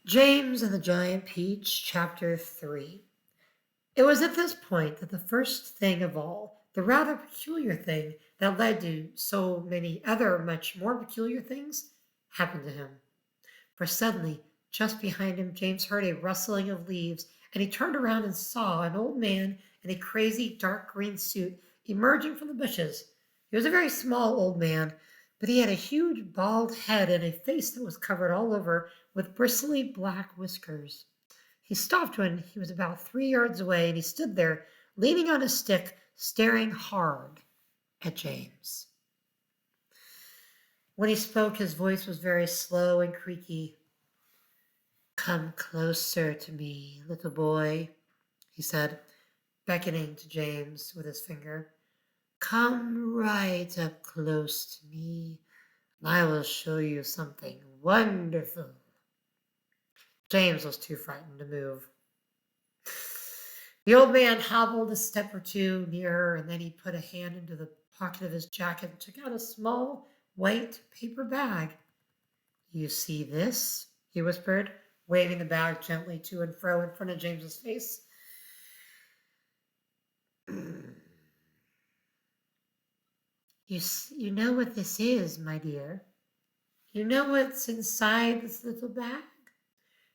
James and the Giant Peach, Chapter 3. It was at this point that the first thing of all, the rather peculiar thing that led to so many other much more peculiar things, happened to him. For suddenly, just behind him, James heard a rustling of leaves, and he turned around and saw an old man in a crazy dark green suit emerging from the bushes. He was a very small old man, but he had a huge bald head and a face that was covered all over with bristly black whiskers. He stopped when he was about 3 yards away, and he stood there, leaning on his stick, staring hard at James. When he spoke, his voice was very slow and creaky. "Come closer to me, little boy," he said, beckoning to James with his finger. "Come right up close to me, and I will show you something wonderful." James was too frightened to move. The old man hobbled a step or two nearer, and then he put a hand into the pocket of his jacket and took out a small white paper bag. "You see this?" he whispered, waving the bag gently to and fro in front of James's face. You know what this is, my dear? You know what's inside this little bag?"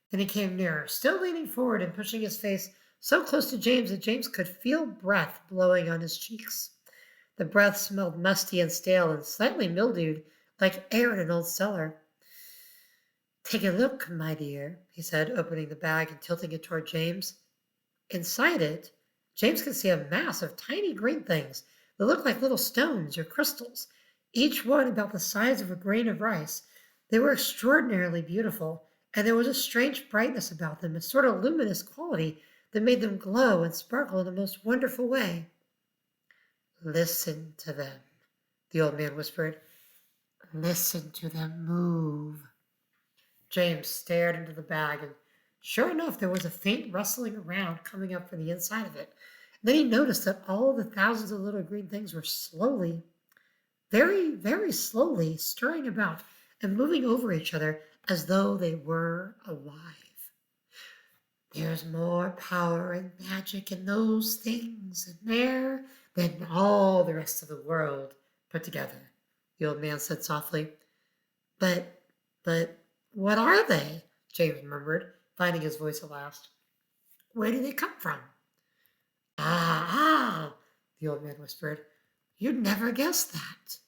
Then he came nearer, still leaning forward and pushing his face so close to James that James could feel breath blowing on his cheeks. The breath smelled musty and stale and slightly mildewed, like air in an old cellar. "Take a look, my dear," he said, opening the bag and tilting it toward James. Inside it, James could see a mass of tiny green things that looked like little stones or crystals, each one about the size of a grain of rice. They were extraordinarily beautiful, and there was a strange brightness about them, a sort of luminous quality that made them glow and sparkle in the most wonderful way. "Listen to them," the old man whispered. "Listen to them move." James stared into the bag, and sure enough, there was a faint rustling around coming up from the inside of it. And then he noticed that all the thousands of little green things were slowly, very, very slowly stirring about and moving over each other as though they were alive. "There's more power and magic in those things in there than all the rest of the world put together," the old man said softly. But, what are they?" James murmured, finding his voice at last. "Where do they come from?" "Ah, the old man whispered. "You'd never guess that."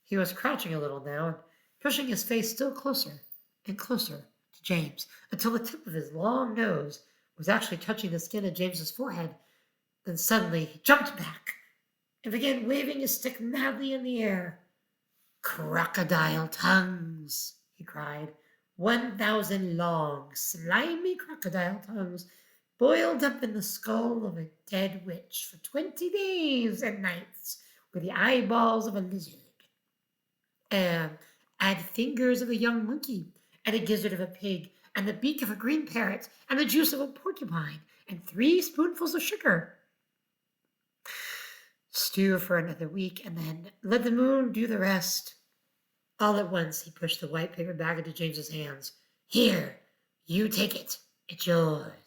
He was crouching a little now and pushing his face still closer and closer to James until the tip of his long nose was actually touching the skin of James's forehead. Then suddenly he jumped back and began waving his stick madly in the air. "Crocodile tongues!" he cried. 1,000 long, slimy crocodile tongues boiled up in the skull of a dead witch for 20 days and nights with the eyeballs of a lizard. And add fingers of a young monkey, and a gizzard of a pig, and the beak of a green parrot, and the juice of a porcupine, and 3 spoonfuls of sugar. Stew for another week, and then let the moon do the rest. All at once, he pushed the white paper bag into James's hands. "Here, you take it. It's yours."